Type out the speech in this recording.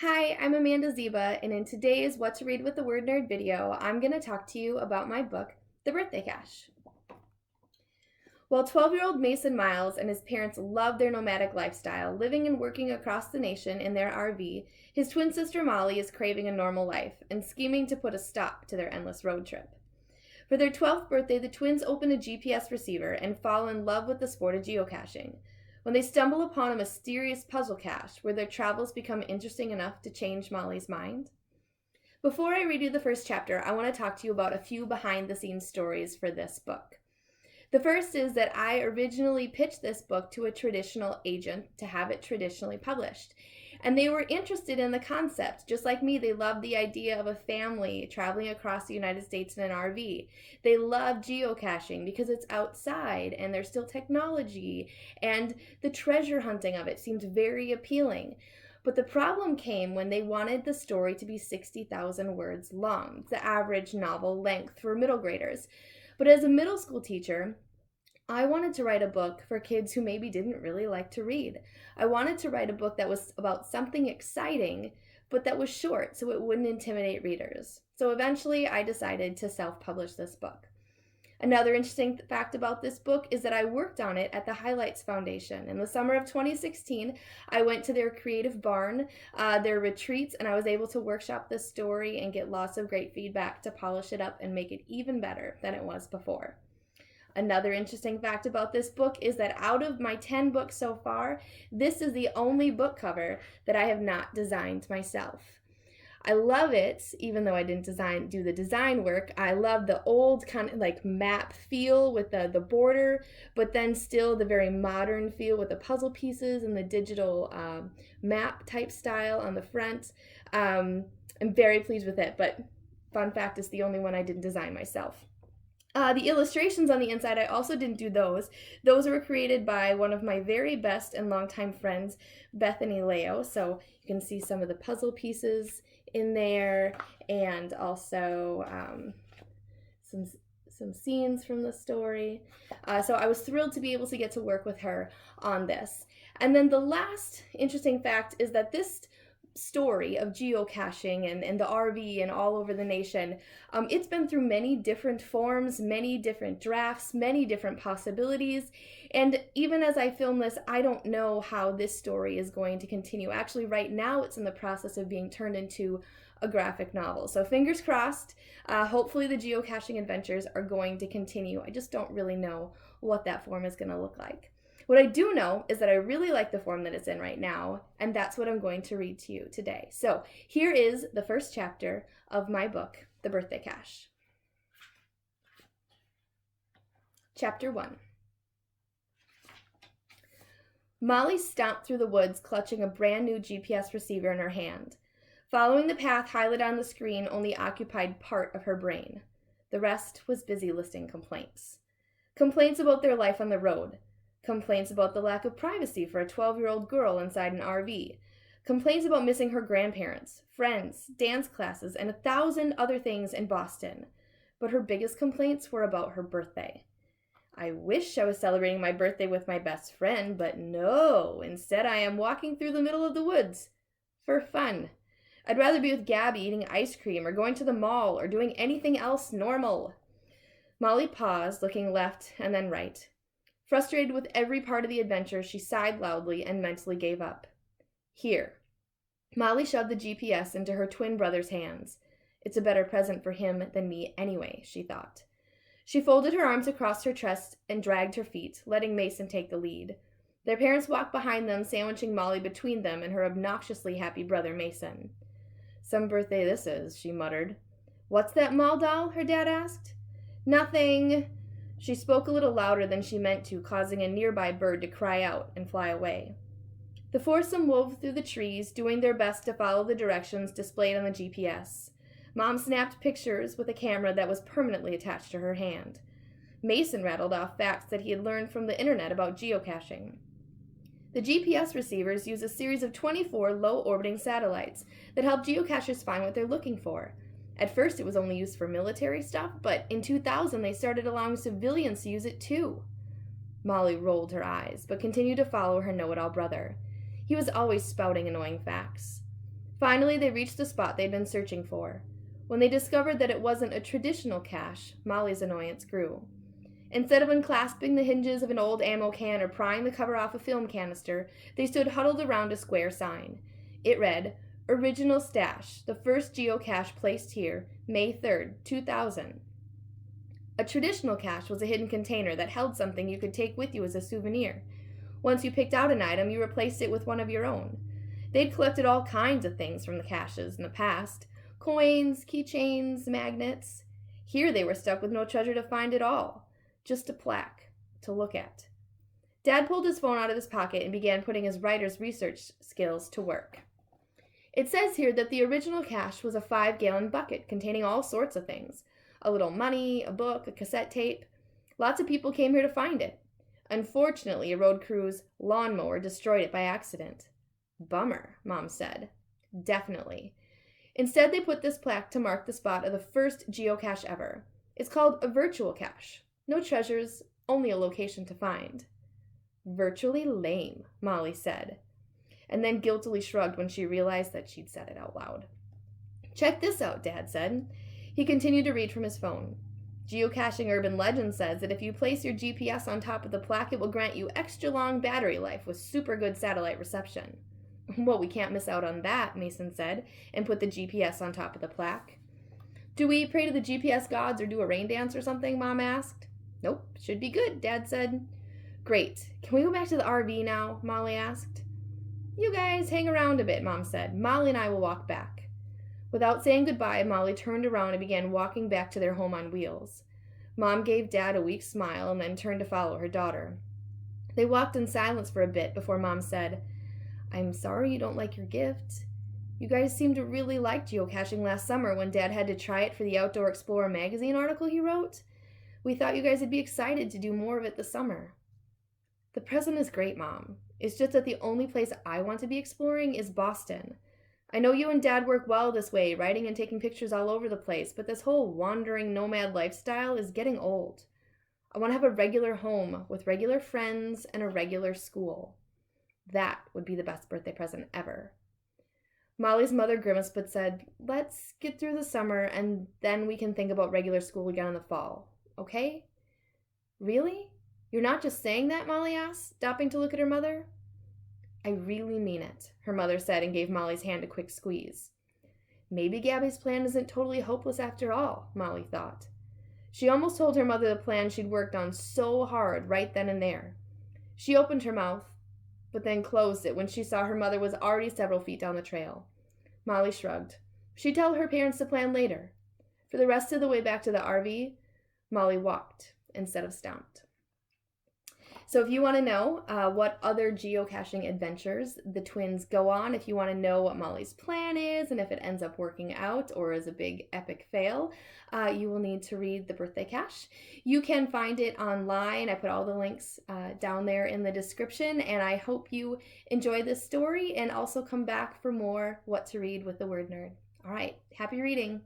Hi, I'm Amanda Zieba, and in today's What to Read with the Word Nerd video, I'm going to talk to you about my book, The Birthday Cache. While 12-year-old Mason Miles and his parents love their nomadic lifestyle, living and working across the nation in their RV, his twin sister Molly is craving a normal life and scheming to put a stop to their endless road trip. For their 12th birthday, the twins open a GPS receiver and fall in love with the sport of geocaching. When they stumble upon a mysterious puzzle cache where their travels become interesting enough to change Molly's mind. Before I read you the first chapter, I want to talk to you about a few behind-the-scenes stories for this book. The first is that I originally pitched this book to a traditional agent to have it traditionally published. And they were interested in the concept. Just like me, they loved the idea of a family traveling across the United States in an RV. They love geocaching because it's outside and there's still technology, and the treasure hunting of it seemed very appealing. But the problem came when they wanted the story to be 60,000 words long, the average novel length for middle graders. But as a middle school teacher, I wanted to write a book for kids who maybe didn't really like to read. I wanted to write a book that was about something exciting, but that was short so it wouldn't intimidate readers. So eventually I decided to self-publish this book. Another interesting fact about this book is that I worked on it at the Highlights Foundation. In the summer of 2016, I went to their creative barn, their retreats, and I was able to workshop this story and get lots of great feedback to polish it up and make it even better than it was before. Another interesting fact about this book is that out of my 10 books so far, this is the only book cover that I have not designed myself. I love it, even though I didn't do the design work. I love the old kind of like map feel with the border, but then still the very modern feel with the puzzle pieces and the digital map type style on the front. I'm very pleased with it, but fun fact, it's the only one I didn't design myself. The illustrations on the inside, I also didn't do those. Those were created by one of my very best and longtime friends, Bethany Leo. So you can see some of the puzzle pieces in there, and also some scenes from the story. So I was thrilled to be able to get to work with her on this. And then the last interesting fact is that this story of geocaching and the RV and all over the nation, it's been through many different forms, many different drafts, many different possibilities. And even as I film this, I don't know how this story is going to continue. Actually, right now it's in the process of being turned into a graphic novel. So fingers crossed, hopefully the geocaching adventures are going to continue. I just don't really know what that form is going to look like. What I do know is that I really like the form that it's in right now, and that's what I'm going to read to you today. So here is the first chapter of my book, The Birthday Cache. Chapter 1. Molly stomped through the woods, clutching a brand new GPS receiver in her hand. Following the path highlighted on the screen only occupied part of her brain. The rest was busy listing complaints. Complaints about their life on the road. Complaints about the lack of privacy for a 12-year-old girl inside an RV. Complaints about missing her grandparents, friends, dance classes, and 1,000 other things in Boston. But her biggest complaints were about her birthday. I wish I was celebrating my birthday with my best friend, but no. Instead, I am walking through the middle of the woods. For fun. I'd rather be with Gabby eating ice cream or going to the mall or doing anything else normal. Molly paused, looking left and then right. Frustrated with every part of the adventure, she sighed loudly and mentally gave up. Here. Molly shoved the GPS into her twin brother's hands. It's a better present for him than me anyway, she thought. She folded her arms across her chest and dragged her feet, letting Mason take the lead. Their parents walked behind them, sandwiching Molly between them and her obnoxiously happy brother Mason. Some birthday this is, she muttered. What's that mall doll? Her dad asked. Nothing. She spoke a little louder than she meant to, causing a nearby bird to cry out and fly away. The foursome wove through the trees, doing their best to follow the directions displayed on the GPS. Mom snapped pictures with a camera that was permanently attached to her hand. Mason rattled off facts that he had learned from the internet about geocaching. The GPS receivers use a series of 24 low-orbiting satellites that help geocachers find what they're looking for. At first, it was only used for military stuff, but in 2000, they started allowing civilians to use it too. Molly rolled her eyes, but continued to follow her know-it-all brother. He was always spouting annoying facts. Finally, they reached the spot they'd been searching for. When they discovered that it wasn't a traditional cache, Molly's annoyance grew. Instead of unclasping the hinges of an old ammo can or prying the cover off a film canister, they stood huddled around a square sign. It read, "Original Stash, the first geocache placed here, May 3rd, 2000. A traditional cache was a hidden container that held something you could take with you as a souvenir. Once you picked out an item, you replaced it with one of your own. They'd collected all kinds of things from the caches in the past: coins, keychains, magnets. Here they were stuck with no treasure to find at all, just a plaque to look at." Dad pulled his phone out of his pocket and began putting his writer's research skills to work. It says here that the original cache was a 5-gallon bucket containing all sorts of things: a little money, a book, a cassette tape. Lots of people came here to find it. Unfortunately, a road crew's lawnmower destroyed it by accident. "Bummer," Mom said. "Definitely." Instead, they put this plaque to mark the spot of the first geocache ever. It's called a virtual cache. No treasures, only a location to find. "Virtually lame," Molly said, and then guiltily shrugged when she realized that she'd said it out loud. "Check this out," Dad said. He continued to read from his phone. "Geocaching urban legend says that if you place your GPS on top of the plaque, it will grant you extra long battery life with super good satellite reception." "Well, we can't miss out on that," Mason said, and put the GPS on top of the plaque. "Do we pray to the GPS gods or do a rain dance or something?" Mom asked. "Nope, should be good," Dad said. "Great. Can we go back to the RV now?" Molly asked. "You guys hang around a bit," Mom said. "Molly and I will walk back." Without saying goodbye, Molly turned around and began walking back to their home on wheels. Mom gave Dad a weak smile and then turned to follow her daughter. They walked in silence for a bit before Mom said, "I'm sorry you don't like your gift. You guys seemed to really like geocaching last summer when Dad had to try it for the Outdoor Explorer magazine article he wrote. We thought you guys would be excited to do more of it this summer." "The present is great, Mom. It's just that the only place I want to be exploring is Boston. I know you and Dad work well this way, writing and taking pictures all over the place, but this whole wandering nomad lifestyle is getting old. I want to have a regular home with regular friends and a regular school. That would be the best birthday present ever." Molly's mother grimaced but said, "Let's get through the summer and then we can think about regular school again in the fall, okay?" "Really? You're not just saying that?" Molly asked, stopping to look at her mother. "I really mean it," her mother said and gave Molly's hand a quick squeeze. Maybe Gabby's plan isn't totally hopeless after all, Molly thought. She almost told her mother the plan she'd worked on so hard right then and there. She opened her mouth, but then closed it when she saw her mother was already several feet down the trail. Molly shrugged. She'd tell her parents the plan later. For the rest of the way back to the RV, Molly walked instead of stomped. So if you want to know what other geocaching adventures the twins go on, if you want to know what Molly's plan is and if it ends up working out or is a big epic fail, you will need to read The Birthday Cache. You can find it online. I put all the links down there in the description, and I hope you enjoy this story and also come back for more What to Read with the Word Nerd. All right, happy reading.